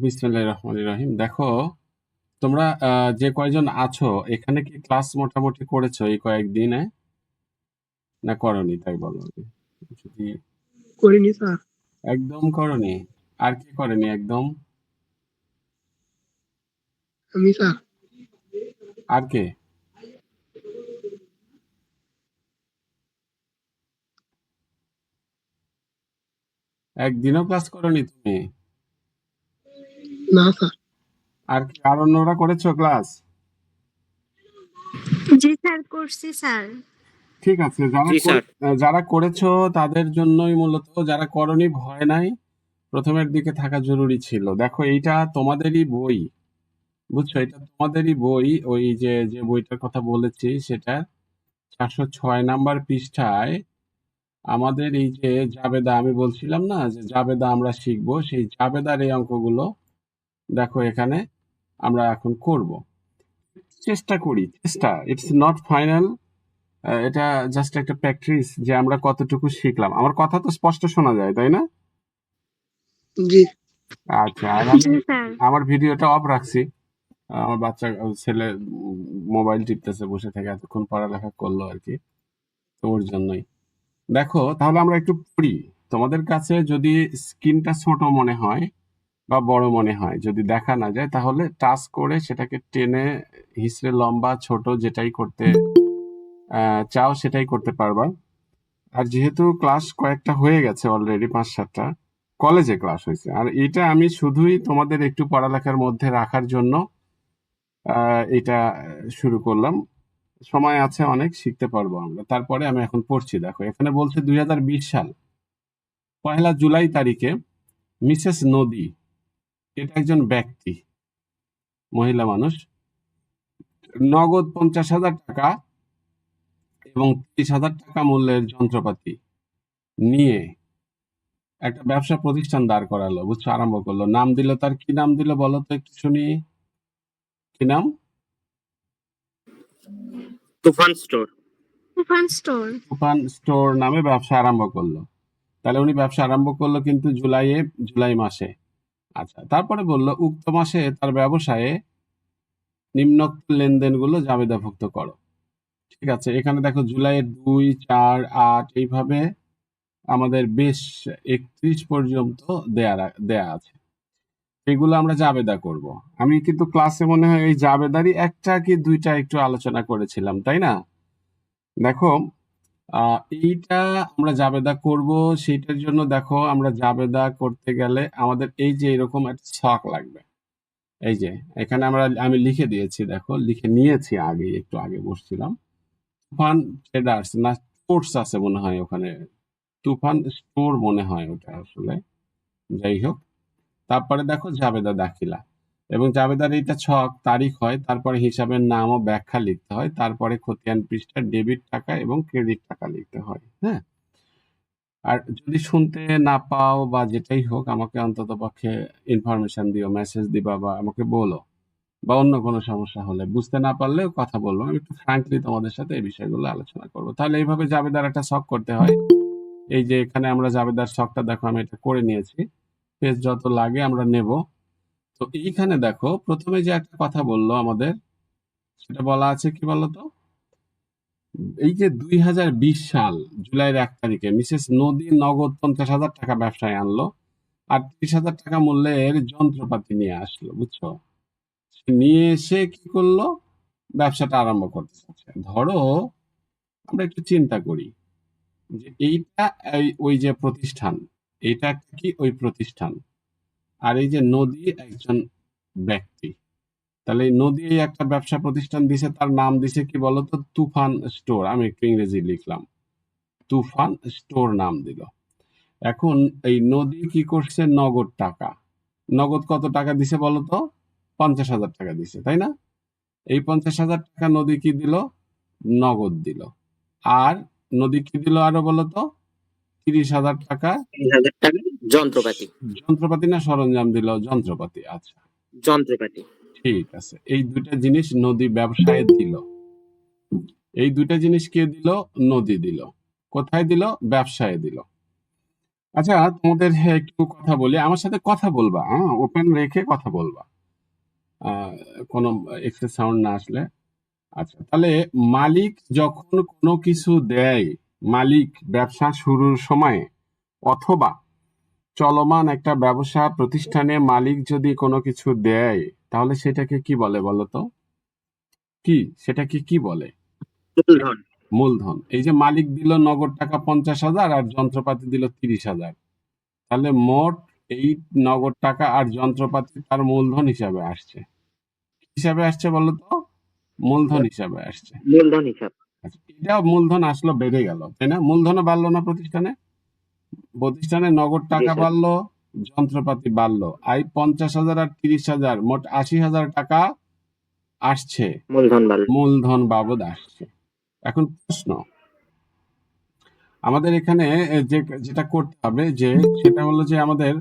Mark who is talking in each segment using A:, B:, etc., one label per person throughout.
A: বিসমিল্লাহির রহমানির রহিম। দেখো, তোমরা যে কয়জন আছো এখানে কি ক্লাস মোটামুটি করেছো এই কয়েকদিনে, না করনি? তাই বলো আগে। যদি
B: করিনি স্যার।
A: একদম করনি, আর কি করেনি একদম?
B: আমি স্যার।
A: আর কে? একদিনও ক্লাস করনি তুমি?
B: না স্যার।
A: আর কি আর অন্যরা করেছো ক্লাস?
C: জি স্যার, করছি স্যার।
A: ঠিক আছে,
D: জি স্যার।
A: যারা করেছো তাদের জন্যই মূলত, যারা করনি ভয় নাই, প্রথমের দিকে থাকা জরুরি ছিল। দেখো, এইটা তোমাদেরই বই, বুঝছো? এটা তোমাদেরই বই। ওই যে যে বইটার কথা বলেছি সেটা 406 নাম্বার পৃষ্ঠায় আমাদের এই যে জাবেদা, আমি বলছিলাম না যে জাবেদা আমরা শিখবো, সেই জাবেদার এই অঙ্কগুলো দেখো এখানে আমরা এখন করব। চেষ্টা করি, চেষ্টা, ইটস নট ফাইনাল। এটা জাস্ট একটা প্র্যাকটিস যে আমরা কতটুকু শিখলাম। আমার কথা তো স্পষ্ট শোনা যায়, তাই না?
B: জি।
A: আচ্ছা, আর আমি
C: জি স্যার।
A: আমার ভিডিওটা অফ রাখছি। আমার বাচ্চা ছেলে মোবাইল টিপতেছে বসে থেকে, এতক্ষণ পড়ালেখা করলো আর কি, তো ওর জন্যই। দেখো, তাহলে আমরা একটু পড়ি। তোমাদের কাছে যদি স্ক্রিনটা ছোট মনে হয় বা বড় মনে হয়, যদি দেখা না যায়, তাহলে টাচ করে সেটাকে টেনে হিসড়ে লম্বা ছোট যেটাই করতে চাও সেটাই করতে পারবা। আর যেহেতু ক্লাস কয়েকটা হয়ে গেছে অলরেডি, 5-7টা কলেজে ক্লাস হয়েছে, আর এটা আমি শুধুই তোমাদের একটু পড়ালেখার মধ্যে রাখার জন্য এটা শুরু করলাম। সময় আছে অনেক, শিখতে পারবো আমরা। তারপরে আমি এখন পড়ছি। দেখো, এখানে বলছে 2020 সাল 1 জুলাই তারিখে মিসেস নদী, এটা একজন ব্যক্তি, মহিলা মানুষ, নগদ 50,000 টাকা এবং 30,000 টাকা মূল্যের যন্ত্রপাতি নিয়ে একটা ব্যবসা প্রতিষ্ঠান দাঁড় করালো, বুঝছো? আরম্ভ করলো। নাম দিল তার, কি নাম দিল বলো তো একটু শুনি, কি নাম?
D: তুফান স্টোর।
C: তুফান স্টোর।
A: তুফান স্টোর নামে ব্যবসা আরম্ভ করলো। তাহলে উনি ব্যবসা আরম্ভ করলো কিন্তু জুলাই মাসে। আচ্ছা, তারপরে বললো উক্ত মাসে তার ব্যবসায়ে নিম্নোক্ত লেনদেনগুলো জাবেদাভুক্ত করো। ঠিক আছে, এখানে দেখো জুলাইয়ের 2, 4, 8 এইভাবে আমাদের বেশ 31 পর্যন্ত দেয়া আছে। এগুলো আমরা জাবেদা করব। আমি কিন্তু ক্লাসে মনে হয় এই জাবেদারই একটা কি দুইটা একটু আলোচনা করেছিলাম, তাই না? দেখো, এইটা আমরা জাবেদা করব। সেইটার জন্য দেখো, আমরা জাবেদা করতে গেলে আমাদের এই যে এরকম একটা ছক লাগবে। এই যে এখানে আমি লিখে দিয়েছি, দেখো লিখে নিয়েছি, আগে একটু আগে বসছিলাম। তুফান ট্রেডার্স না স্পোর্টস আছে মনে হয় ওখানে, তুফান স্টোর মনে হয় ওটা আসলে। যাই হোক, তারপরে দেখো জাবেদা দাখিলা, এবং জাবেদার এইটা ছক তারিখ হয়, তারপরে হিসাবের নাম ও ব্যাখ্যা লিখতে হয়, তারপরে খতিয়ান পৃষ্ঠা ডেবিট টাকা এবং ক্রেডিট টাকা লিখতে হয়। হ্যাঁ, আর যদি শুনতে না পাও বা যেটাই হোক, আমাকে অন্তত পক্ষে ইনফরমেশন দিও, মেসেজ দিবা বা আমাকে বলো, বা অন্য কোনো সমস্যা হলে, বুঝতে না পারলেও কথা বলবো। আমি একটু ফ্র্যাঙ্কলি তোমাদের সাথে এই বিষয়গুলো আলোচনা করবো। তাহলে এইভাবে জাবেদার একটা ছক করতে হয়। এই যে এখানে আমরা জাবেদার ছকটা দেখো আমি এটা করে নিয়েছি, পেজ যত লাগে আমরা নেব। তো এইখানে দেখো, প্রথমে যে একটা কথা বললো আমাদের, সেটা বলা আছে কি বলতো? এই যে 2020 সাল জুলাইয়ের 1 তারিখে মিসেস নদী নগদ 50,000 টাকা ব্যবসায় আনলো আর 30,000 টাকা মূল্যের যন্ত্রপাতি নিয়ে আসলো, বুঝছো? সে নিয়ে এসে কি করলো? ব্যবসাটা আরম্ভ করতে চাচ্ছে। ধরো, আমরা একটু চিন্তা করি যে এইটা ওই যে প্রতিষ্ঠান, এটা একটা কি ওই প্রতিষ্ঠান, আর এই যে নদী একজন ব্যক্তি। তাহলে এই নদী এই একটা ব্যবসা প্রতিষ্ঠান দিছে, তার নাম দিছে কি বলতো? তুফান স্টোর। আমি একটু ইংরেজি লিখলাম, তুফান স্টোর নাম দিল। এখন এই নদী কি করছে? নগদ টাকা, নগদ কত টাকা দিছে বলতো? 50,000 টাকা দিছে, তাই না? এই 50,000 টাকা নদী কি দিল? নগদ দিল। আর নদী কি দিল আরো বলতো? 30,000 টাকা
D: 30,000 টাকা যন্ত্রপাতি।
A: যন্ত্রপাতি না সরঞ্জাম দিল? যন্ত্রপাতি। আচ্ছা,
D: যন্ত্রপাতি।
A: ঠিক আছে। এই দুইটা জিনিস নদী ব্যবসায় দিল। এই দুইটা জিনিস কে দিল? নদী দিল। কোথায় দিল? ব্যবসায় দিল। আচ্ছা, তোমাদের একটু কথা বলি, আমার সাথে কথা বলবা, হ্যাঁ, ওপেন রেখে কথা বলবা, কোনো এক্সেস সাউন্ড না আসলে। আচ্ছা, তাহলে মালিক যখন কোনো কিছু দেয়, মালিক ব্যবসা শুরুর সময় অথবা চলমান একটা ব্যবসা প্রতিষ্ঠানে মালিক যদি কোনো কিছু দেয়, তাহলে সেটাকে কি বলে বলো তো? কি সেটাকে কি বলে?
D: মূলধন।
A: মূলধন। এই যে মালিক দিল নগদ টাকা 50,000 আর যন্ত্রপাতি দিল 30,000, তাহলে মোট এই নগদ টাকা আর যন্ত্রপাতি তার মূলধন হিসাবে আসছে। কি হিসাবে আসছে বলো তো? মূলধন হিসাবে আসছে।
D: মূলধন হিসাব।
A: আচ্ছা, এটা মূলধন আসলো, বেড়ে গেল, তাই না? মূলধনও বাড়লো না প্রতিষ্ঠানে? প্রতিষ্ঠানে নগদ
D: জি
A: টাকা
D: স্যার।
A: বাড়লো, যন্ত্রপাতি বাড়লো, আই 50,000 আর 30,000 মোট 80,000 টাকা আসছে,
D: মূলধন বাড়ল।
A: মূলধন বাবদ আসছে। এখন প্রশ্ন, আমাদের এখানে যেটা করতে হবে যে সেটা হলো যে আমাদের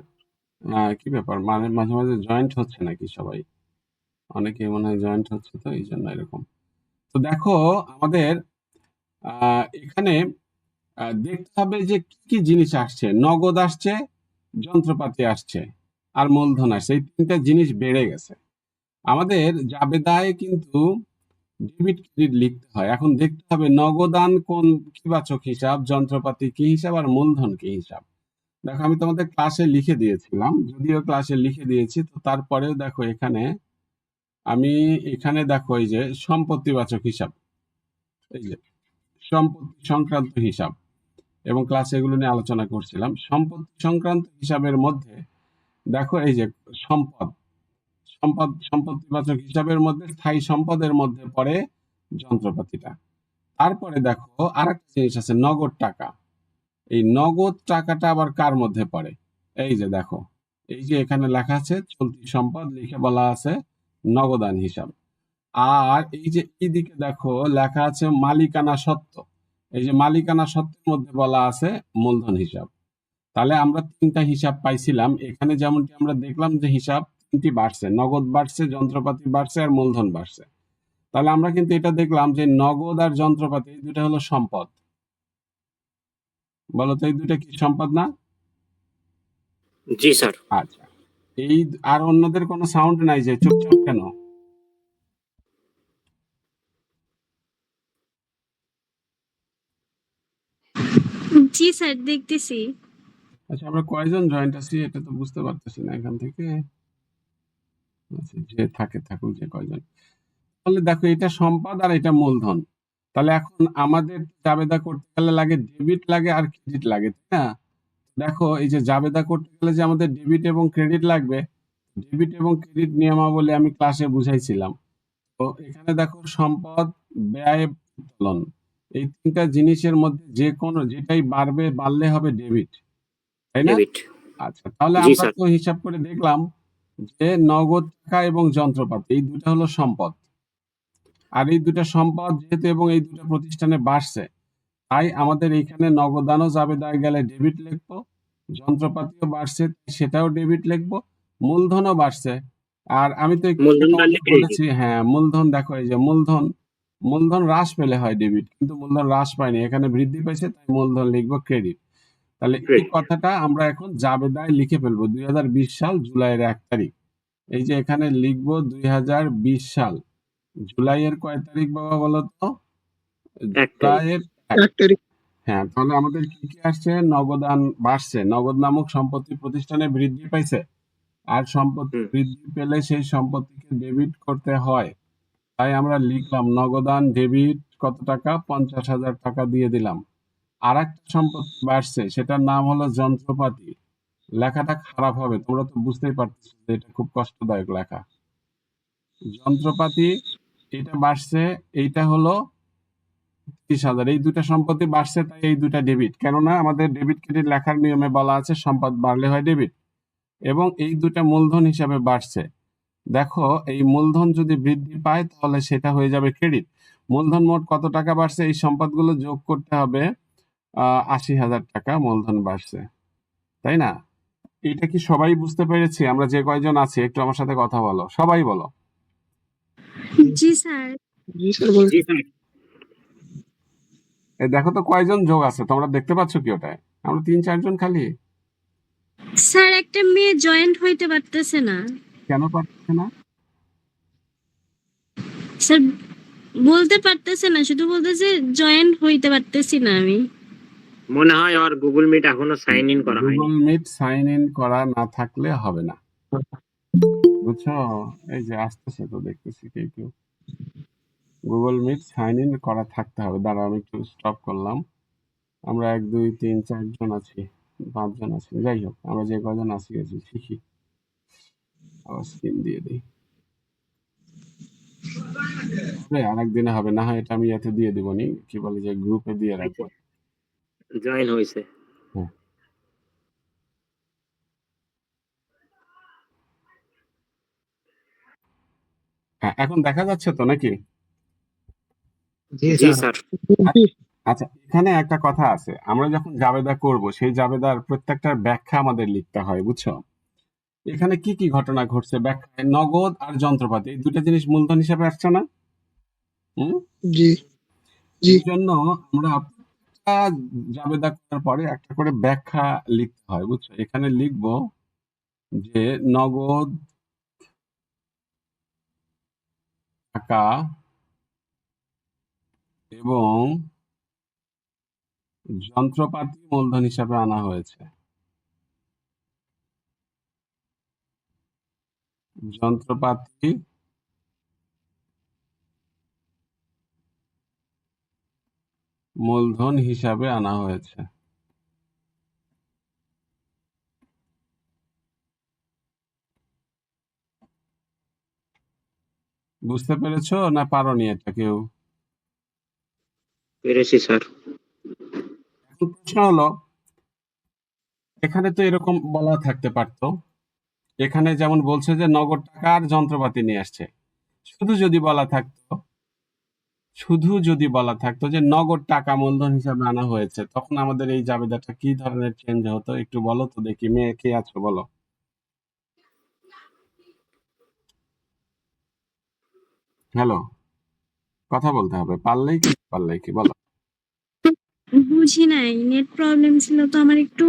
A: কি ব্যাপার, মানে মাঝে মাঝে জয়েন্ট হচ্ছে নাকি সবাই? অনেকে মনে হয় জয়েন্ট হচ্ছে, তো এই জন্য এরকম। তো দেখো, আমাদের এখানে দেখতে হবে যে কি কি জিনিস আসছে। নগদ আসছে, যন্ত্রপাতি আসছে, আর মূলধন আসছে। এই তিনটা জিনিস বেড়ে গেছে। আমাদের জাবেদায় কিন্তু ডেবিট ক্রেডিট লিখতে হয়। এখন দেখতে হবে নগদান কোন কিবাচক হিসাব, যন্ত্রপাতি কি হিসাব, আর মূলধন কি হিসাব। দেখো, আমি তোমাদের ক্লাসে লিখে দিয়েছিলাম, যদিও ক্লাসে লিখে দিয়েছি, তো তারপরেও দেখো এখানে দেখো এই যে সম্পত্তিবাচক হিসাব, এই যে সম্পত্তি সংক্রান্ত হিসাব, এবং ক্লাসে এগুলো নিয়ে আলোচনা করছিলাম। সম্পত্তি সংক্রান্ত হিসাবের মধ্যে দেখো এই যে সম্পদ, সম্পত্তিবাচক হিসাবের মধ্যে স্থায়ী সম্পদের মধ্যে পড়ে যন্ত্রপাতিটা। তারপরে দেখো আরেকটা জিনিস আছে, নগদ টাকা। এই নগদ টাকাটা আবার কার মধ্যে পড়ে? এই যে দেখো, এই যে এখানে লেখা আছে চলতি সম্পদ, লিখে বলা আছে নগদান হিসাব। আর এই যে এইদিকে দেখো লেখা আছে মালিকানা সত্ত্ব, এই যে মালিকানা সত্ত্বের মধ্যে বলা আছে মূলধন হিসাব। তাহলে আমরা তিনটা হিসাব পাইছিলাম এখানে, যেমনটি আমরা দেখলাম যে হিসাব তিনটি বাড়ছে, নগদ বাড়ছে, যন্ত্রপাতি বাড়ছে, আর মূলধন বাড়ছে। তাহলে আমরা কিন্তু এটা দেখলাম যে নগদ আর যন্ত্রপাতি এই দুটো হলো সম্পদ। বলো তো, এই দুটো কি সম্পদ না?
D: জি স্যার।
A: আচ্ছা, এই আর অন্যদের কোনো সাউন্ড নাই, যে চুপচাপ কেন?
C: জি স্যার, দেখতেছি।
A: আচ্ছা, আমরা কয়জন জয়েন্ট আছি এটা তো বুঝতে পারতেছি না এখান থেকে। আচ্ছা, যে থাকে থাকুক, যে কয়জন। তাহলে দেখো, এটা সম্পদ আর এটা মূলধন। তাহলে এখন আমাদের জাবেদা করতে গেলে লাগে ডেবিট লাগে আর ক্রেডিট লাগে, তাই না? দেখো, এই যে জাবেদা করতে গেলে যে আমাদের ডেবিট এবং ক্রেডিট লাগবে, ডেবিট এবং ক্রেডিট নিয়মাবলী আমি ক্লাসে বুঝাইছিলাম। তো এখানে দেখো সম্পদ, ব্যয়, উত্তোলন, এই তিনটা জিনিসের মধ্যে যে কোনো যেটাই বাড়লে হবে ডেবিট, তাই না?
D: ডেবিট।
A: আচ্ছা, তাহলে
D: জি
A: আমরা
D: স্যার।
A: তো হিসাব করে দেখলাম যে নগদ টাকা এবং যন্ত্রপাতি এই দুটো হলো সম্পদ। আর এই দুটো সম্পদ যেহেতু এবং এই দুটো প্রতিষ্ঠানে বাড়ছে, তাই আমাদের এইখানে নগদানও জাবেদায় গেলে ডেবিট লিখবো, যন্ত্রপাতিও বাড়ছে সেটাও ডেবিট লিখবো, মূলধনও বাড়ছে। আর আমি তো একটু
D: মূলধন বাড়লে
A: তোমাদের
D: ক্রেডিট।
A: বলেছি, হ্যাঁ, মূলধন দেখো, এই যে মূলধন, মূলধন হ্রাস পেলে হয় ডেবিট, কিন্তু মূলধন হ্রাস পায়নি, এখানে বৃদ্ধি পেয়েছে, তাই মূলধন লিখবো ক্রেডিট। তাহলে এই
D: ক্রেডিট।
A: কথাটা আমরা এখন জাবেদায় লিখে ফেলবো 2020 সাল জুলাইয়ের 1 তারিখ। এই যে এখানে লিখবো 2020 সাল জুলাইয়ের কয় তারিখ বাবা বলো তো?
D: 1 তারিখ।
A: জুলাইয়ের 1।
B: 1 তারিখ।
A: হ্যাঁ, তাহলে আমাদের কি কি আসছে? নগদান বাড়ছে, নগদ নামক সম্পত্তি প্রতিষ্ঠানে বৃদ্ধি পাইছে, আর সম্পত্তি
D: হুম।
A: বৃদ্ধি পেলে সেই সম্পত্তিকে ডেবিট করতে হয়। তাই আমরা লিখলাম নগদান ডেবিট কত টাকা, 50,000 টাকা দিয়ে দিলাম। আর একটা সম্পত্তি বাড়ছে, সেটার নাম হলো যন্ত্রপাতি। লেখাটা খারাপ হবে, তোমরা তো বুঝতেই পারতেছো যে এটা খুব কষ্টদায়ক লেখা। যন্ত্রপাতি এটা বাড়ছে, এইটা হলো 30,000। এই দুটা সম্পত্তি বাড়ছে, তাই এই দুটা ডেবিট, কেননা আমাদের ডেবিট ক্রেডিট লেখার নিয়মে বলা আছে সম্পদ বাড়লে হয় ডেবিট। এবং এই দুটা মূলধন হিসাবে বাড়ছে। দেখো, এই মূলধন যদি বৃদ্ধি পায় তাহলে সেটা হয়ে যাবে ক্রেডিট। মূলধন মোট কত টাকা বাড়ছে, এই সম্পদগুলো যোগ করতে হবে, 80,000 টাকা মূলধন বাড়ছে, তাই না? এটা কি সবাই বুঝতে পেরেছি? আমরা যে কয়জন আছি একটু আমার সাথে কথা বলো, সবাই বলো।
C: জি স্যার।
B: জি স্যার, বলেন।
D: জি স্যার।
A: এই দেখো তো কয়জন যোগ আছে, তোমরা দেখতে পাচ্ছ কি ওটায়? আমরা 3-4 জন খালি।
C: স্যার একটা মেয়ে জয়েন্ট হইতে পারতেছে না।
A: কেন পারছে না?
C: স্যার বলতে পারতেছে না, শুধু বলতেছে জয়েন্ট হইতে পারতেছি না আমি।
D: মনে হয় ওর গুগল মিট এখনো সাইন ইন করা হয়নি।
A: গুগল মিট সাইন ইন করা না থাকলে হবে না, বুঝছো? এই যে আসতেছে তো, দেখতেছি কেউ কেউ। গুগল মিট সাইন ইন করা থাকতে হবে। দাঁড়া, আমি একটু স্টপ করলাম। আমরা 1 2 3 4 জন আছি, 5 জন আছি, যাই হোক আমরা যে কজন আছি শিখি। আবার স্ক্রিন দিয়ে দিই। আরেকদিনে হবে না হয়, এটা আমি এতে দিয়ে দিব নি, কি বলে যে গ্রুপে দিয়ে রাখবো।
D: জয়েন হয়েছে।
A: হ্যাঁ হ্যাঁ, এখন দেখা যাচ্ছে তো নাকি?
B: জি
D: জি
B: স্যার।
D: স্যার।
A: আচ্ছা, এখানে একটা কথা আছে, আমরা যখন জাবেদা করব সেই জাবেদার প্রত্যেকটার ব্যাখ্যা আমাদের লিখতে হয়, বুঝছো? এখানে কি কি ঘটনা ঘটছে ব্যাখ্যায়, নগদ আর যন্ত্রপাতি, এই দুটো জিনিস মূলধন হিসাবে আসছে না? হুম।
B: জি জি
A: এই জন্য আমরা প্রত্যেকটা জাবেদা করার পরে একটা করে ব্যাখ্যা লিখতে হয়, বুঝছো? এখানে লিখবো যে নগদ টাকা এবং যন্ত্রপাতি মূলধন হিসাবে আনা হয়েছে। যন্ত্রপাতি মূলধন হিসাবে আনা হয়েছে। বুঝতে পেরেছো না পারোনি এটা কেউ?
D: পেরেছি স্যার।
A: এখন প্রশ্ন হলো, এখানে তো এরকম বলা থাকতে পারতো, এখানে যেমন বলছে যে নগদ টাকা আর যন্ত্রপাতি নিয়ে আসছে, শুধু যদি বলা থাকতো, শুধু যদি বলা থাকতো যে নগদ টাকা মূলধন হিসাবে আনা হয়েছে, তখন আমাদের এই জাবেদাটা কি ধরনের চেঞ্জ হতো একটু বলো তো দেখি। মেয়ে কে আছো বলো। হ্যালো, কথা বলতে হবে, পারলেই কি পারলেই কি বলো।
C: বুঝি নাই, নেট প্রবলেম ছিল তো আমার একটু।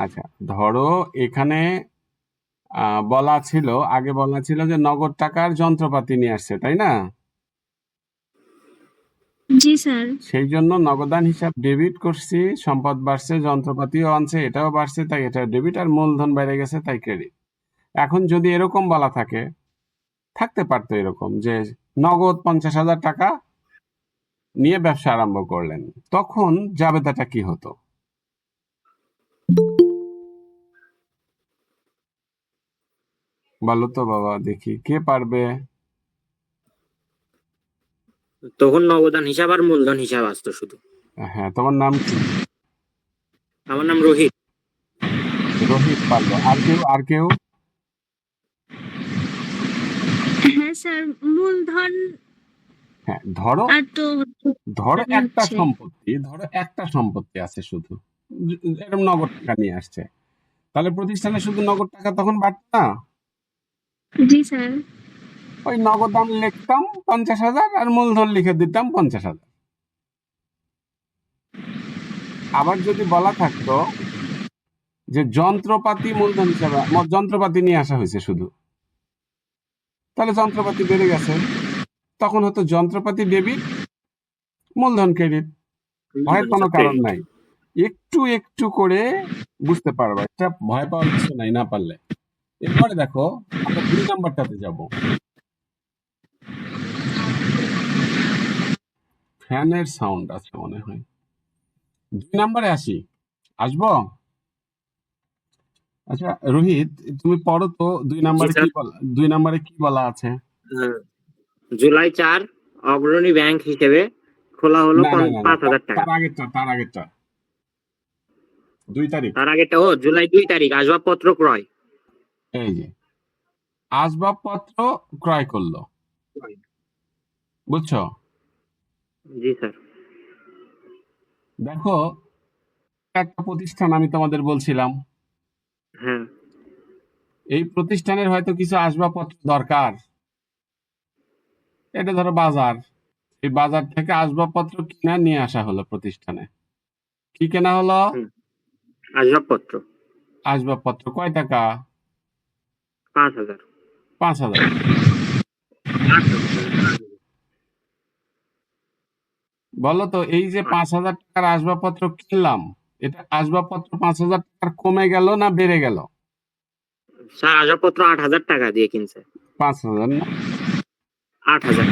A: আচ্ছা, ধরো এখানে বলা ছিল, আগে বলা ছিল যে নগদ টাকার যন্ত্রপাতি নিয়ে আসছে, তাই না?
C: জি স্যার।
A: সেই জন্য নগদান হিসাব ডেবিট করছি, সম্পদ বাড়ছে, যন্ত্রপাতিও আনছে, এটাও বাড়ছে, তাই এটা ডেবিট, আর মূলধন বেড়ে গেছে তাই ক্রেডিট। এখন যদি এরকম বলা থাকতে পারতো এরকম যে নগদ 50,000 টাকা নিয়ে ব্যবসা আরম্ভ করলেন, তখন জাবেদাটা কি হতো? বলো তো বাবা দেখি, কে পারবে?
D: তখন নগদান হিসাব আর মূলধন হিসাব আসতো শুধু।
A: হ্যাঁ, তোমার নাম কি?
D: আমার নাম রোহিত।
A: রোহিত পারলো, আর কেউ? আর কেউ?
C: হ্যাঁ স্যার, মূলধন
A: হ্যাঁ, ধরো
C: আর তো
A: ধরো একটা
C: হচ্ছে।
A: সম্পত্তি, ধরো একটা সম্পত্তি আছে শুধু, এরকম নগদ টাকা নিয়ে আসছে, তাহলে প্রতিষ্ঠানে শুধু নগদ টাকা তখন বাড়তো না?
C: জি স্যার।
A: ওই নগদ আমি লিখতাম 50,000 আর মূলধন লিখে দিতাম 50,000। আবার যদি বলা থাকতো যে যন্ত্রপাতি মূলধন হিসাবে, যন্ত্রপাতি নিয়ে আসা হয়েছে শুধু, তাহলে যন্ত্রপাতি বেড়ে গেছে, তখন হতো যন্ত্রপাতি ডেবিট, মূলধন ক্রেডিট। ভয়ের কোনো কারণ
D: ক্রেডিট।
A: নাই, একটু একটু করে বুঝতে পারবা, এটা ভয় পাওয়ার কিছু নাই না পারলে। এরপরে দেখো, আমরা 2 নাম্বারটাতে যাব। ফ্যানের সাউন্ড আছে মনে হয়। 2 নাম্বারে আসি, আসবো? আচ্ছা রোহিত, তুমি পড়ো তো 2
D: জি
A: নাম্বারে কি
D: স্যার।
A: বলা, 2 নাম্বারে কি বলা আছে?
D: জুলাই 4 অগ্রণী ব্যাংক হিসেবে খোলা হলো
A: না না না না,
D: 5,000 টাকা।
A: তার আগেরটা 2 তারিখ।
D: তার আগেরটা জুলাই 2 তারিখ আসবাবপত্র ক্রয়।
A: এই যে আসবাবপত্র ক্রয় করলো, বুঝছো?
D: জি স্যার।
A: দেখো, একটা প্রতিষ্ঠান আমি তোমাদের বলছিলাম,
D: হ্যাঁ।
A: এই প্রতিষ্ঠানের হয়তো কিছু আসবাবপত্র দরকার, এটা ধরো বাজার, এই বাজার থেকে আসবাবপত্র কিনে নিয়ে আসা হলো প্রতিষ্ঠানে। কি কেনা হলো?
D: হুম। আসবাবপত্র।
A: আসবাবপত্র কয় টাকা?
D: 5,000।
A: 5,000।
D: 8,000।
A: বলো তো এই যে 5,000 টাকার আসবাবপত্র কিনলাম, এটা আসবাবপত্র 5,000 টাকার কমে গেল না বেড়ে গেল?
D: স্যার আসবাবপত্র 8,000 টাকা দিয়ে কিনছে।
A: 5,000 না?
D: 8,000।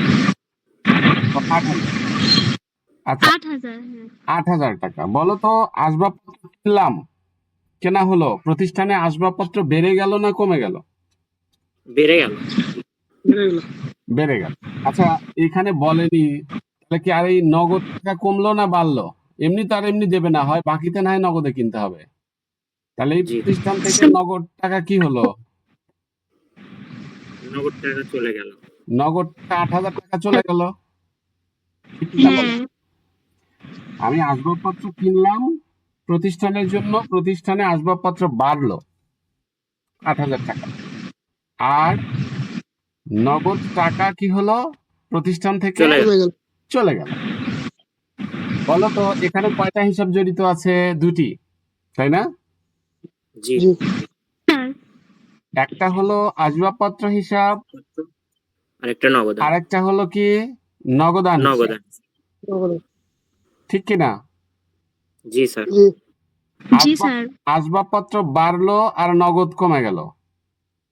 A: 8,000। আচ্ছা,
C: 8,000। হ্যাঁ।
A: 8,000 টাকা। বলো তো আসবাবপত্র কিনলাম, কেনা হলো, প্রতিষ্ঠানে আসবাবপত্র বেড়ে গেল না কমে গেল?
D: বেড়ে গেল।
B: বেড়ে গেল।
A: বেড়ে গেল। আচ্ছা, এখানে বলেনি, তাহলে কি আর এই নগদ টাকা কমলো না বাড়লো? এমনি তো আর এমনি দেবে না, হয় বাকিতে না হয় নগদে কিনতে হবে। তাহলে এই
D: জি,
A: প্রতিষ্ঠান থেকে নগদ টাকা কি হলো?
D: নগদ টাকা চলে গেল।
A: নগদ টাকা 8,000 টাকা চলে গেল। ঠিক কিনা বলো?
C: হ্যাঁ।
A: আমি আসবাবপত্র কিনলাম প্রতিষ্ঠানের জন্য, প্রতিষ্ঠানে আসবাবপত্র বাড়লো 8,000 টাকা। আর নগদ টাকা কি হলো? প্রতিষ্ঠান থেকে
D: চলে গেল।
B: কমে গেল।
A: চলে গেল। বলো তো এখানে কয়টা হিসাব জড়িত আছে? 2টি, তাই না?
D: জি।
B: জি
C: স্যার।
A: একটা হলো আসবাবপত্র হিসাব,
D: আরেকটা নগদান।
A: আরেকটা হলো কি নগদান হিসাব।
D: নগদান।
B: নগদ।
A: ঠিক কিনা?
D: জি স্যার।
B: জি
C: জি
A: আসবাব
C: স্যার।
A: আসবাবপত্র বাড়লো আর নগদ কমে গেল।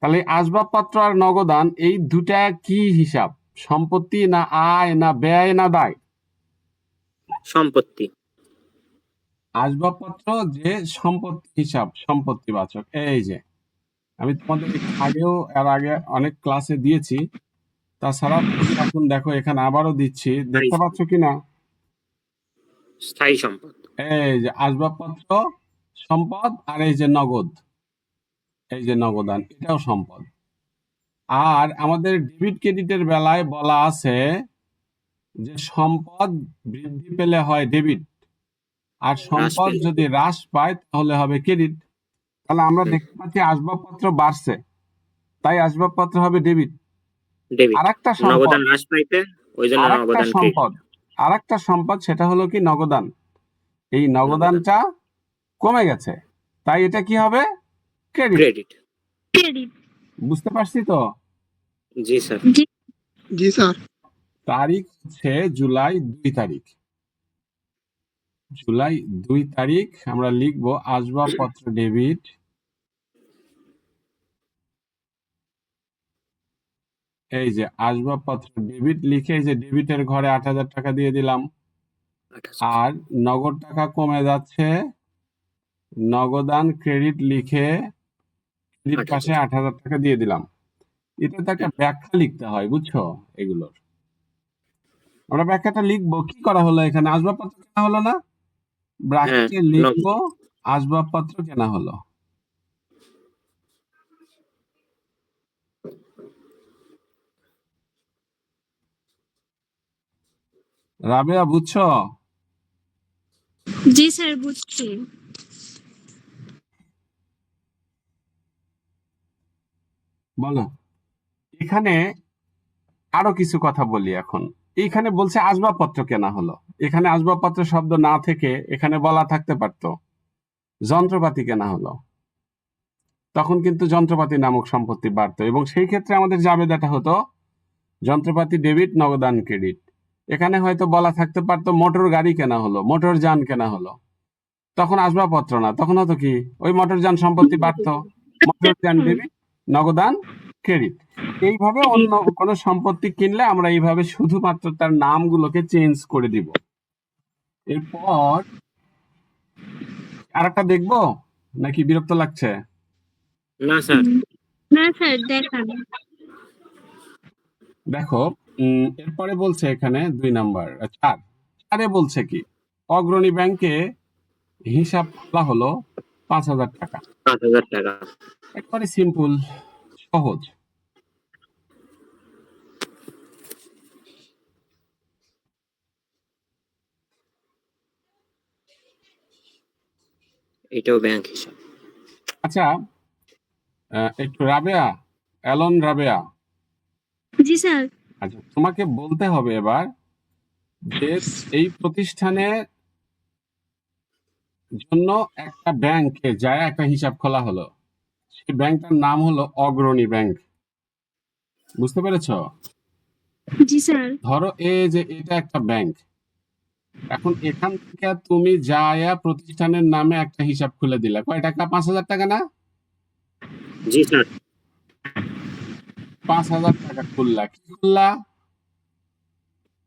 A: তাহলে আসবাবপত্র আর নগদান এই দুটা কি হিসাব? সম্পত্তি না আয় না ব্যয় না দায়?
D: সম্পত্তি।
A: আসবাবপত্র যে সম্পত্তি হিসাব, সম্পত্তিবাচক। এই যে আমি তোমাদের একটু আগেও এর আগে অনেক ক্লাসে দিয়েছি, তাছাড়া তুমি এখন দেখো এখানে আবারও দিচ্ছি,
D: স্থায়ী
A: দেখতে পাচ্ছ
D: সম্পদ।
A: কিনা?
D: স্থায়ী সম্পদ।
A: এই যে আসবাবপত্র সম্পদ, আর এই যে নগদ, এই যে নগদান, এটাও সম্পদ। আর আমাদের ডেবিট ক্রেডিটের বেলায় বলা আছে যে সম্পদ বৃদ্ধি পেলে হয় ডেবিট, আর
D: হ্রাস
A: সম্পদ
D: পেলে।
A: যদি হ্রাস পায় তাহলে হবে ক্রেডিট। তাহলে আমরা
D: হুম,
A: দেখতে পাচ্ছি আসবাবপত্র বাড়ছে, তাই আসবাবপত্র হবে ডেবিট।
D: ডেবিট।
A: আর একটা সম্পদ,
D: নগদান হ্রাস পাইতে ওই জন্য
A: আর একটা
D: নগদান
A: সম্পদ,
D: ক্রেডিট।
A: আর একটা সম্পদ, সেটা হলো কি নগদান। এই
D: নগদান
A: নগদানটা কমে গেছে, তাই এটা কি হবে? ক্রেডিট।
D: ক্রেডিট।
C: ক্রেডিট।
A: বুঝতে পারছি তো?
D: জি স্যার।
C: জি।
B: জি স্যার।
A: তারিখ হচ্ছে জুলাই 2 তারিখ। জুলাই 2 তারিখ আমরা লিখবো আসবাবপত্র ডেবিট। এই যে আসবাবপত্র ডেবিট লিখে এই যে ডেবিটের ঘরে 8,000 টাকা দিয়ে দিলাম।
D: 28।
A: আর নগদ টাকা কমে যাচ্ছে, নগদান ক্রেডিট লিখে ক্রেডিট পাশে
D: 28।
A: 8,000 টাকা দিয়ে দিলাম। এটা তো একটা ব্যাখ্যা লিখতে হয়, বুঝছো? এগুলোর আমরা ব্যাখ্যাটা লিখবো। কি করা হলো এখানে? আসবাবপত্র কেনা হলো না?
D: হ্যাঁ।
A: ব্র্যাকেটে লিখবো আসবাবপত্র কেনা হলো। রাবেয়া বুঝছো?
C: জি স্যার, বুঝছি।
A: বলো। এখানে আরো কিছু কথা বলি এখন। এইখানে বলছে আসবাবপত্র কেনা হলো, এখানে আসবাবপত্র শব্দ না থেকে এখানে বলা থাকতে পারতো যন্ত্রপাতি কেনা হলো, তখন কিন্তু যন্ত্রপাতি নামক সম্পত্তি বাড়তো, এবং সেই ক্ষেত্রে আমাদের জাবেদাটা হতো যন্ত্রপাতি ডেবিট, নগদান ক্রেডিট। এখানে হয়তো বলা থাকতে পারতো মোটর গাড়ি কেনা হলো, মোটর যান কেনা হলো, তখন আসবাবপত্র না, তখন হতো কি ওই মোটর যান সম্পত্তি বাড়তো, মোটর যান ডেবিট, নগদান ক্রেডিট। এইভাবে অন্য কোনো সম্পত্তি কিনলে আমরা এইভাবে শুধুমাত্র তার নামগুলোকে চেঞ্জ করে দিব। এরপর আরেকটা দেখবো নাকি বিরক্ত লাগছে?
D: না স্যার।
C: না স্যার, দেখান।
A: দেখো, এরপরে বলছে এখানে 2 নাম্বার 4, 4-এ বলছে কি অগ্রণী ব্যাংকে হিসাব খোলা হলো 5,000 টাকা।
D: 5,000 টাকা।
A: একবারে সিম্পল, সহজ।
D: এটাও ব্যাংক হিসাব।
A: আচ্ছা, একটু রাবেয়া, অ্যালন রাবেয়া,
C: জি স্যার।
A: আচ্ছা তোমাকে বলতে হবে এবার যে এই প্রতিষ্ঠানে জন্য একটা ব্যাংকে যায় একটা হিসাব খোলা হলো। সেই ব্যাংকটার নাম হলো অগ্রণী ব্যাংক। বুঝতে পেরেছো?
C: জি স্যার।
A: ধরো এই যে এটা একটা ব্যাংক। এখন এখান থেকে তুমি যায়া প্রতিষ্ঠানের নামে একটা হিসাব খুলে দিলা। কয় টাকা? 5,000 টাকা না?
D: জি স্যার।
A: 5,000 টাকা খুললা। কি খুললা?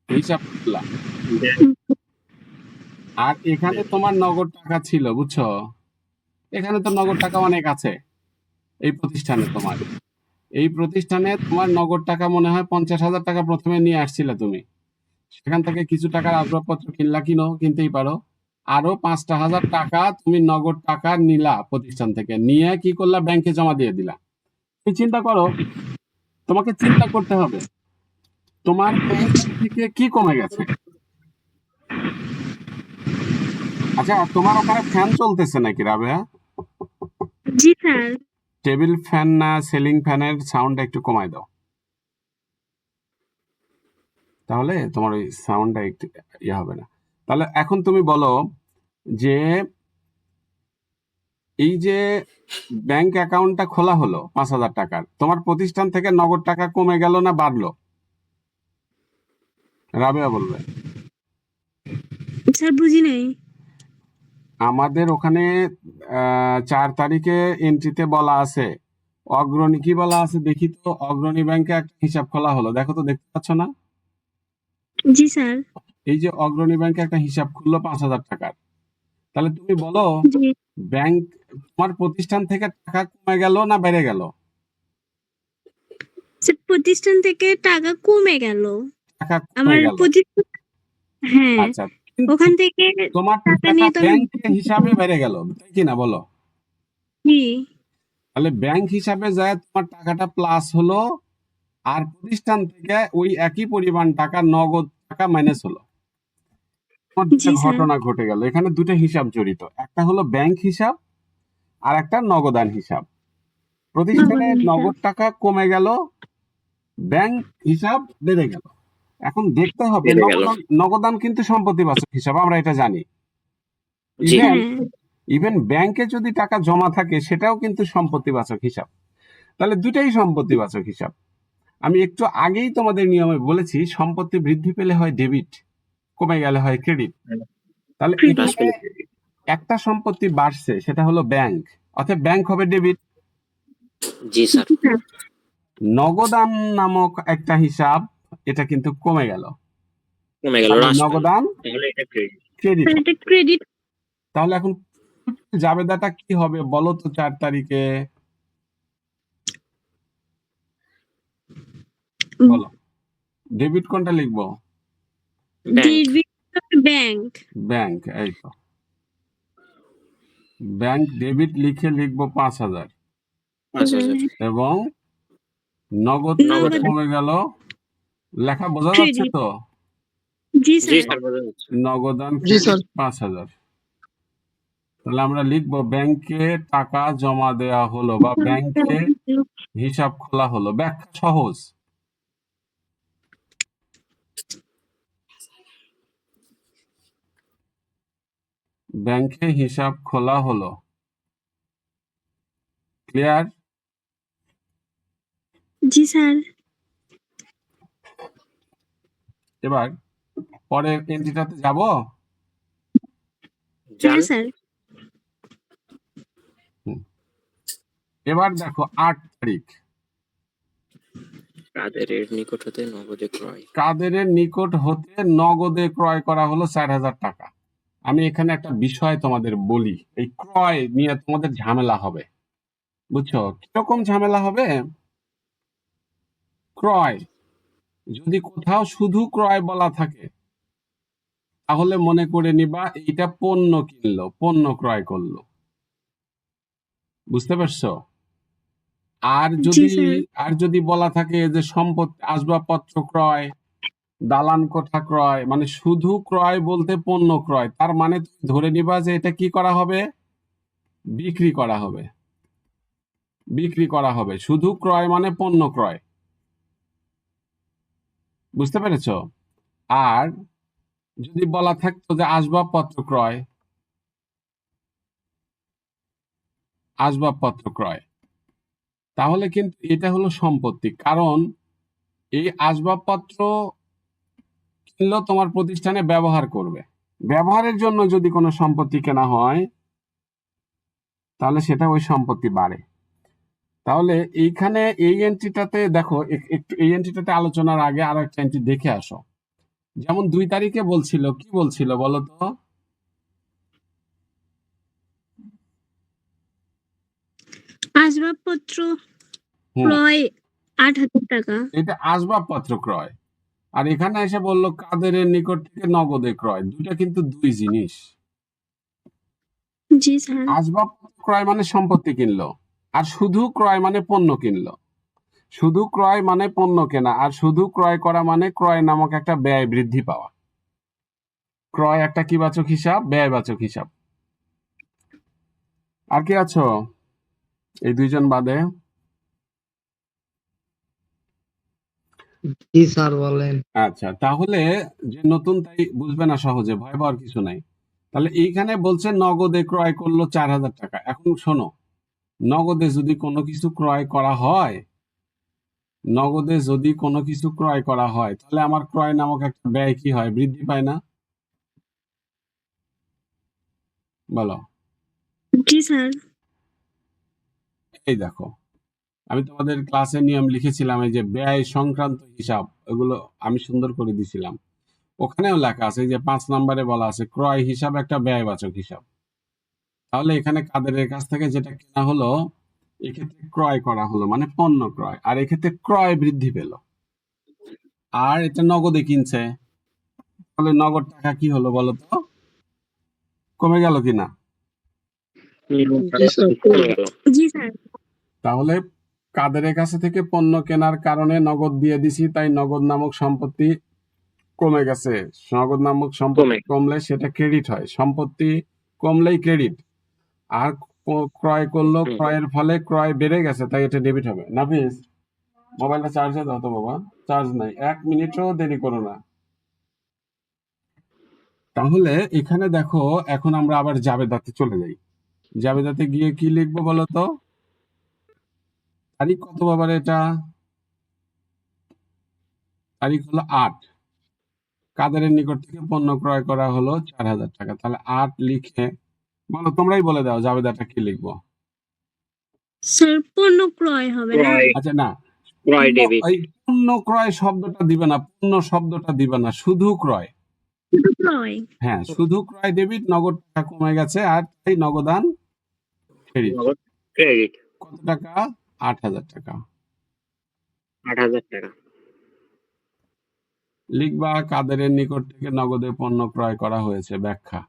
A: হিসাব খুললা। আর এখানে তোমার নগদ টাকা ছিল, বুঝছো? এখানে তো নগদ টাকা অনেক আছে এই প্রতিষ্ঠানে তোমার। এই প্রতিষ্ঠানে তোমার নগদ টাকা মনে হয় 50,000 টাকা প্রথমে নিয়ে আসছিলে তুমি। সেখান থেকে কিছু টাকার আসবাবপত্র কিনলা, কিনতেই পারো। আরো 5,000 টাকা তুমি নগদ টাকা নিলা প্রতিষ্ঠান থেকে, নিয়ে কি করলা? ব্যাংকে জমা দিয়ে দিলা। তুমি চিন্তা করো, তোমাকে চিন্তা করতে হবে তোমার প্রতিষ্ঠান থেকে কি কমে গেছে। আচ্ছা, তোমার ওখানে ফ্যান চলতেছে নাকি রাবেয়া?
C: জি স্যার।
A: টেবিল ফ্যান না সিলিং ফ্যানের সাউন্ডটা একটু কমায় দাও, তাহলে তোমার ওই সাউন্ডটা একটু ইয়ে হবে না। তাহলে এখন তুমি বলো যে এই যে ব্যাংক অ্যাকাউন্টটা খোলা হলো 5,000 টাকার, তোমার প্রতিষ্ঠান থেকে নগদ টাকা কমে গেল না বাড়লো? রাবেয়া বলবে।
C: স্যার বুঝি নাই।
A: আমাদের ওখানে 4 তারিখে এন্ট্রিতে বলা আছে অগ্রণী, কি বলা আছে দেখি তো, অগ্রণী ব্যাংকে একটা হিসাব খোলা হলো। দেখো তো, দেখতে পাচ্ছ না?
C: জি স্যার।
A: এই যে অগ্রণী ব্যাংকে একটা হিসাব খুললো 5,000 টাকার। তাহলে তুমি বলো,
C: জি
A: ব্যাংক তোমার প্রতিষ্ঠান থেকে টাকা কমে গেল না বেড়ে গেল?
C: স্যার, প্রতিষ্ঠান থেকে টাকা কমে গেল।
A: টাকা কমে
C: আমার
A: গেল।
C: প্রতিষ্ঠান, হ্যাঁ,
A: আচ্ছা, কিন্তু
C: ওখান থেকে
A: তোমার
C: টাকা
A: টাকা
C: নিয়ে তো আমি
A: ব্যাংক হিসাবে বেড়ে গেল, তাই কি না বলো?
C: জি
A: তাহলে ব্যাংক হিসাবে যায় তোমার টাকাটা প্লাস হলো, আর প্রতিষ্ঠান থেকে ওই একই পরিমাণ টাকা নগদ টাকা মাইনাস হলো। তোমার দুটা
C: জি স্যার।
A: ঘটনা ঘটে গেল। এখানে দুটো হিসাব জড়িত, একটা হলো ব্যাংক হিসাব আর একটা নগদান হিসাব। প্রতিষ্ঠানে
C: নগদান হিসাব।
A: নগদ টাকা কমে গেল, ব্যাংক হিসাব বেড়ে গেল। এখন দেখতে হবে,
D: বেড়ে গেল।
A: নগদান নগদান কিন্তু সম্পত্তিবাচক হিসাব, আমরা এটা জানি।
D: জি।
A: ইভেন
C: হ্যাঁ।
A: ইভেন ব্যাংকে যদি টাকা জমা থাকে সেটাও কিন্তু সম্পত্তিবাচক হিসাব। তাহলে দুটাই সম্পত্তিবাচক হিসাব। আমি একটু আগেই তোমাদের নিয়মে বলেছি সম্পত্তি বৃদ্ধি পেলে হয় ডেবিট, কমে গেলে হয় ক্রেডিট। তাহলে
C: ক্রেডিট।
A: এখানে একটা সম্পত্তি বাড়ছে, সেটা হলো ব্যাংক, অর্থাৎ ব্যাংক হবে ডেবিট।
D: জি স্যার।
A: নগদান নামক একটা হিসাব, এটা কিন্তু কমে গেল,
D: কমে গেল,
A: তাহলে
D: হ্রাস পেল।
A: নগদান
D: তাহলে এটা ক্রেডিট।
A: ক্রেডিট
C: স্যার
A: হবে।
C: এটা ক্রেডিট।
A: তাহলে এখন জাবেদাটা কি হবে বলো তো 4 তারিখে? বলো, ডেবিট কোনটা লিখবো?
D: ব্যাংক।
C: Debit bank.
A: ব্যাংক, এই তো ব্যাংক ডেবিট লিখে লিখবো 5,000,
D: 5,000।
A: এবং নগদ টাকা
D: নগদ।
C: নগদ
A: কমে গেল। লেখা বোঝা যাচ্ছে
C: ক্রেডিট।
A: তো?
C: জি
D: জি
C: স্যার।
D: স্যার, বোঝা যাচ্ছে।
A: নগদান
B: জি স্যার।
A: ক্রেডিট 5,000। তাহলে আমরা লিখবো ব্যাংকে টাকা জমা দেওয়া হলো বা ব্যাংকে হিসাব খোলা হলো। ব্যাখ্যা সহজ। ব্যাংকে হিসাব খোলা হলো। ক্লিয়ার?
C: জি স্যার।
A: এবার পরের এন্ট্রিটাতে যাব।
D: যান।
C: হ্যাঁ স্যার।
A: এবার দেখো 8 তারিখ,
D: কাদেরের নিকট হতে নগদে ক্রয়।
A: কাদেরের নিকট হতে নগদে ক্রয় করা হলো 4,000 টাকা। আমি এখানে একটা বিষয় তোমাদের বলি, এই ক্রয় নিয়ে তোমাদের ঝামেলা হবে, বুঝছো? কিরকম ঝামেলা হবে? ক্রয়, যদি কোথাও শুধু ক্রয় বলা থাকে তাহলে মনে করে নিবা এইটা পণ্য কিনলো, পণ্য ক্রয় করলো। বুঝতে পারছো? আর
C: জি
A: যদি
C: স্যার।
A: আর যদি বলা থাকে যে সম্পত্তি আসবাবপত্র ক্রয়, দালান কোঠা ক্রয়, মানে শুধু ক্রয় বলতে পণ্য ক্রয়, তার মানে তুমি ধরে নিবা যে এটা কি করা হবে? বিক্রি করা হবে। বিক্রি করা হবে, শুধু ক্রয় মানে পণ্য ক্রয়। বুঝতে পেরেছো? আর যদি বলা থাকতো যে আসবাবপত্র ক্রয়, আসবাবপত্র ক্রয়, তাহলে কিন্তু এটা হলো সম্পত্তি। কারণ এই আসবাবপত্র কিনলেও তোমার প্রতিষ্ঠানে ব্যবহার করবে, ব্যবহারের জন্য যদি কোনো সম্পত্তি কেনা হয় তাহলে সেটা ওই সম্পত্তি বাড়ে। তাহলে এইখানে এই এন্ট্রিটাতে দেখো, একটু এই এন্ট্রিটাতে আলোচনার আগে আরো একটা এন্ট্রি দেখে আসো। যেমন 2 তারিখে বলছিল, কি বলছিল বলো তো?
C: আসবাবপত্র
A: হুম,
C: ক্রয় ৮,০০০ টাকা।
A: এটা আসবাবপত্র ক্রয়। আর এখানে এসে বললো কাদেরের নিকট থেকে নগদে ক্রয়। দুইটা কিন্তু দুই জিনিস।
C: জি স্যার।
A: আসবাবপত্র ক্রয় মানে সম্পত্তি কিনলো, আর শুধু ক্রয় মানে পণ্য কিনলো। শুধু ক্রয় মানে পণ্য কেনা, আর শুধু ক্রয় করা মানে ক্রয় নামক একটা ব্যয় বৃদ্ধি পাওয়া। ক্রয় একটা কি বাচক হিসাব, ব্যয়বাচক হিসাব। আর কি আছো এই দুইজন বাদে?
B: জি স্যার বলেন।
A: আচ্ছা, তাহলে যে নতুন তাই বুঝবে না সহজে, ভয় পাওয়ার কিছু নাই। তাহলে এইখানে বলছে নগদে ক্রয় করলো 4,000 টাকা। এখন শোনো, নগদে যদি কোনো কিছু ক্রয় করা হয়, নগদে যদি কোনো কিছু ক্রয় করা হয় তাহলে আমার ক্রয় নামক একটা ব্যয় কি হয়, বৃদ্ধি পায় না? বলো।
C: জি স্যার।
A: এই দেখো, আমি তোমাদের ক্লাসে নিয়ম লিখেছিলাম, এই যে ব্যয় সংক্রান্ত হিসাব, এগুলো আমি সুন্দর করে দিছিলাম। ওখানেও লেখা আছে, এই যে 5 নম্বরে বলা আছে ক্রয় হিসাব একটা ব্যয়বাচক হিসাব। তাহলে এখানে কাদেরের কাছ থেকে যেটা কেনা হলো, এক্ষেত্রে ক্রয় করা হলো মানে পণ্য ক্রয়, আর এক্ষেত্রে ক্রয় বৃদ্ধি পেল। আর এটা নগদে কিনছে, তাহলে নগদ টাকা কি হলো বলো তো? কমে গেল কিনা?
B: জি স্যার।
C: জি স্যার।
A: তাহলে কাদেরের কাছে থেকে পণ্য কেনার কারণে নগদ দিয়ে দিছি, তাই নগদ নামক সম্পত্তি কমে গেছে। নগদ নামক সম্পত্তি কমলে সেটা ক্রেডিট হয়, সম্পত্তি কমলেই ক্রেডিট। আর ক্রয় করলো, ক্রয়ের ফলে ক্রয় বেড়ে গেছে, তাই এটা ডেবিট হবে। নাফিস, মোবাইলটা চার্জে দাও তো বাবা, চার্জ নাই, 1 মিনিটও দেরি করো না। তাহলে এখানে দেখো, এখন আমরা আবার জাবেদাতে চলে যাই। জাবেদাতে গিয়ে কি লিখবো বলো তো? তারিখ কত বাবার? এটা তারিখ হলো 8। কাদেরের নিকট থেকে পণ্য ক্রয় করা হলো 4,000 টাকা। তাহলে 8 লিখে বলো, তোমরাই বলে দাও জাবেদাটা কি লিখবো।
C: স্যার পণ্য ক্রয় হবে না?
A: আচ্ছা না,
D: ক্রয়
A: পণ্য,
D: ডেবিট।
A: এই পণ্য ক্রয় শব্দটা দিবে না, পণ্য শব্দটা দিবে না, শুধু ক্রয়।
C: শুধু ক্রয়।
A: হ্যাঁ, শুধু ক্রয় ডেবিট, নগদ টাকা কমে গেছে, আর তাই নগদান ক্রেডিট।
D: নগদ ক্রেডিট
A: কত টাকা? 8,000 টাকা।
D: 8,000 টাকা।
A: লিখবা কাদেরের নিকট থেকে নগদে পণ্য ক্রয় করা হয়েছে। ব্যাখ্যা।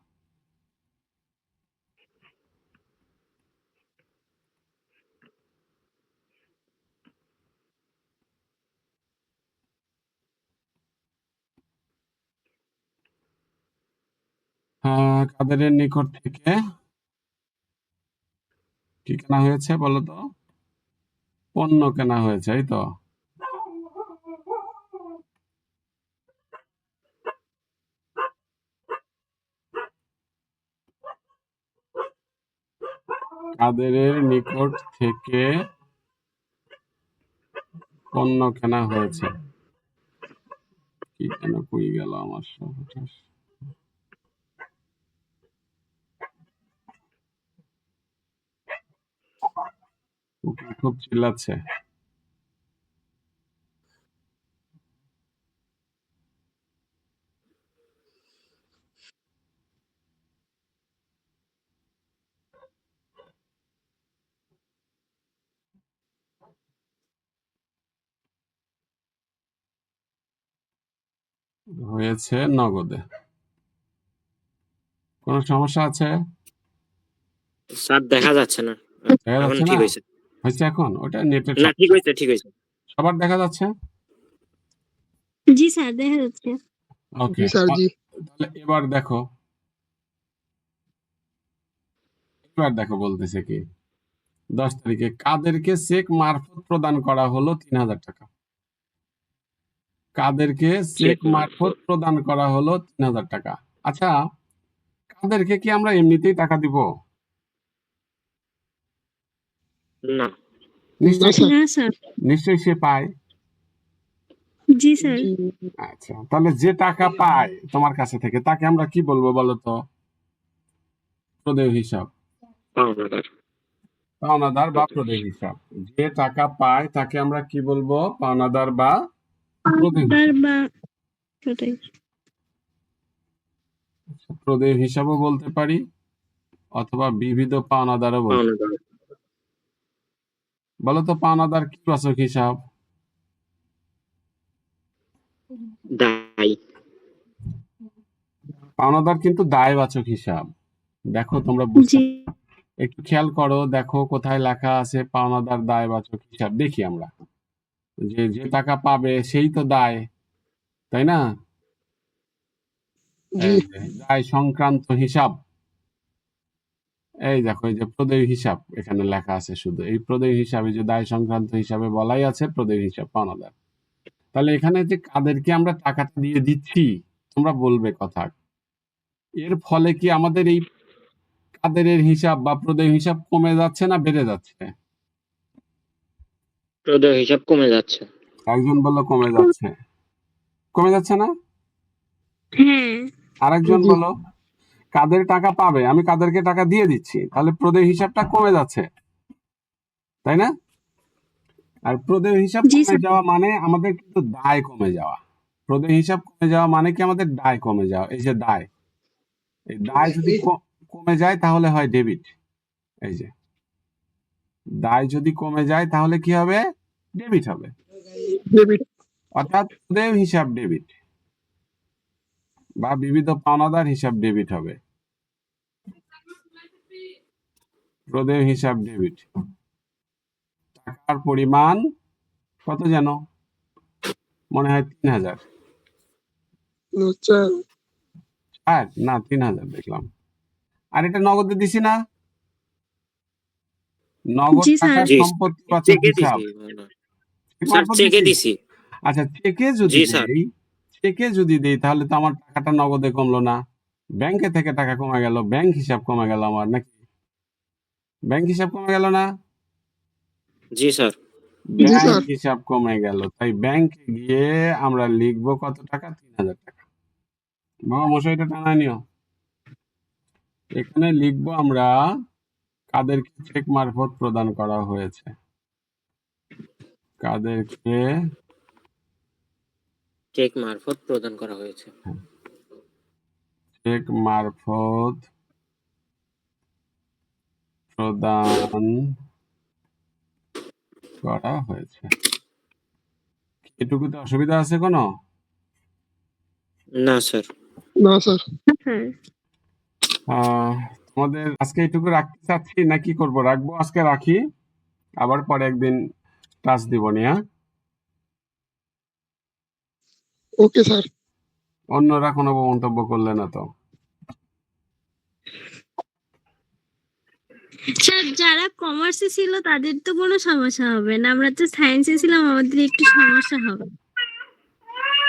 A: হ্যাঁ, কাদেরের নিকট থেকে কি কেনা হয়েছে বলো তো? পণ্য কেনা হয়েছে, এই তো। কাদেরের নিকট থেকে পণ্য কেনা হয়েছে। কি কেন কই গেল আমার সব? খুব চিল্লাচ্ছে। হয়েছে নগদে। কোনো সমস্যা আছে?
D: স্যার দেখা যাচ্ছে না।
A: দেখা
D: এখন
A: যাচ্ছে
D: ঠিক
A: না?
D: হয়েছে।
A: হয়েছে এখন? ওটা নেটের
D: না, ঠিক হয়েছে, ঠিক হয়েছে।
A: সবার দেখা যাচ্ছে?
C: জি স্যার দেখা যাচ্ছে।
A: ওকে।
B: জি স্যার। জি।
A: তাহলে এবার দেখো, এবার দেখো বলতেছে কি, 10 তারিখে কাদেরকে চেক মারফত প্রদান করা হলো 3,000 টাকা। কাদেরকে চেক মারফত প্রদান করা হলো 3,000 টাকা। আচ্ছা, কাদেরকে কি আমরা এমনিতেই টাকা দিব?
D: না।
A: নিশ্চয়ই
B: স্যার।
C: না স্যার।
A: নিশ্চয়ই সে পায়।
C: জি স্যার।
B: জি।
A: আচ্ছা, তাহলে যে টাকা পায় তোমার কাছে থেকে তাকে আমরা কি বলবো বলো তো? প্রদেয় হিসাব,
D: পাওনাদার।
A: পাওনাদার বা প্রদেয় হিসাব। যে টাকা পায় তাকে আমরা কি বলবো? পাওনাদার বা প্রদেয়
C: পাওনাদার
A: হিসাব।
C: বা প্রদেয়।
A: প্রদেয় হিসাবও বলতে পারি অথবা বিবিধ পাওনাদারও বলতে পারি।
D: পাওনাদার।
A: বলো তো পাওনাদার কি বাচক হিসাব?
D: দায়।
A: পাওনাদার কিন্তু দায়বাচক হিসাব। দেখো তোমরা বুঝতে
C: জি
A: একটু খেয়াল করো, দেখো কোথায় লেখা আছে পাওনাদার দায়বাচক হিসাব। দেখি আমরা যে যে টাকা পাবে সেই তো দায়, তাই না?
B: জি।
A: এই যে দায় সংক্রান্ত হিসাব। এই দেখো এই যে প্রদেয় হিসাব এখানে লেখা আছে, শুধু এই প্রদেয় হিসাবে যে দায় সংক্রান্ত হিসাবে বলাই আছে প্রদেয় হিসাব পাওনাদার। তাহলে এখানে যে কাদেরকে আমরা টাকাটা দিয়ে দিচ্ছি তোমরা বলবে কথা, এর ফলে কি আমাদের এই কাদেরের হিসাব বা প্রদেয় হিসাব কমে যাচ্ছে না বেড়ে যাচ্ছে?
D: প্রদেয় হিসাব কমে যাচ্ছে।
A: একজন বললো কমে যাচ্ছে। কমে যাচ্ছে না?
C: হ্যাঁ।
A: আরেকজন
B: জি।
A: বলো কাদের টাকা পাবে, আমি কাদেরকে টাকা দিয়ে দিচ্ছি, তাহলে প্রদেয় হিসাবটা কমে যাচ্ছে, তাই না? আর প্রদেয় হিসাব
C: জি
A: কমে
C: স্যার।
A: যাওয়া মানে আমাদের কিন্তু দায় কমে যাওয়া। প্রদেয় হিসাব কমে যাওয়া মানে কি আমাদের দায় কমে যাওয়া। এই যে দায়, এই দায় যদি কমে যায় তাহলে হয় ডেবিট। এই যে দায় যদি কমে যায় তাহলে কি হবে? ডেবিট হবে।
B: ডেবিট।
A: অর্থাৎ প্রদেয় হিসাব ডেবিট বা বিবিধ পাওনাদার হিসাব ডেবিট হবে। প্রদেয় হিসাব ডেবিট। টাকার পরিমাণ কত যেন? মনে হয় ৩,০০০।
B: স্যার।
A: আর না ৩,০০০ দেখলাম। আর এটা নগদে দিছি না? নগদ
C: জি স্যার।
A: টাকার
D: জি
A: সম্পত্তিবাচক
D: চেকে
A: হিসাব।
D: দিছি।
A: চেক
D: স্যার
A: মারফত
D: চেকে
A: দিছি?
D: দিছি।
A: আচ্ছা চেকে যদি
D: জি স্যার।
A: দেই, চেকে যদি দেই তাহলে তো আমার টাকাটা নগদে কমলো না। ব্যাংকে থেকে টাকা কমে গেল, ব্যাংক হিসাব কমে গেল আমার, নাকি? ব্যাংক হিসাব কমে গেল না?
D: জি স্যার।
B: জি
A: ব্যাংক
B: স্যার।
A: হিসাব কমে গেল, তাই ব্যাংকে গিয়ে আমরা লিখবো কত টাকা? ৩,০০০ টাকা। বাবা মশাইটা টানায় নিও। এখানে লিখবো আমরা কাদেরকে চেক মারফত প্রদান করা হয়েছে। কাদেরকে
D: চেক মারফত প্রদান করা হয়েছে।
A: চেক মারফত প্রদান করা হয়েছে। এটুকুতে অসুবিধা আছে কোনো?
D: না স্যার।
B: না স্যার।
C: স্যার।
A: আহ, তোমাদের আজকে এটুকু রাখতে চাচ্ছি না, কি করবো? রাখবো, আজকে রাখি, আবার পরে একদিন ক্লাস দিব নিয়া।
B: Okay sir.
A: অন্যরা কোনো মন্তব্য করলে না তো?
C: স্যার যারা কমার্সে ছিল তাদের তো কোনো সমস্যা হবে না, আমরা তো সায়েন্সে ছিলাম, আমাদের একটু সমস্যা হবে।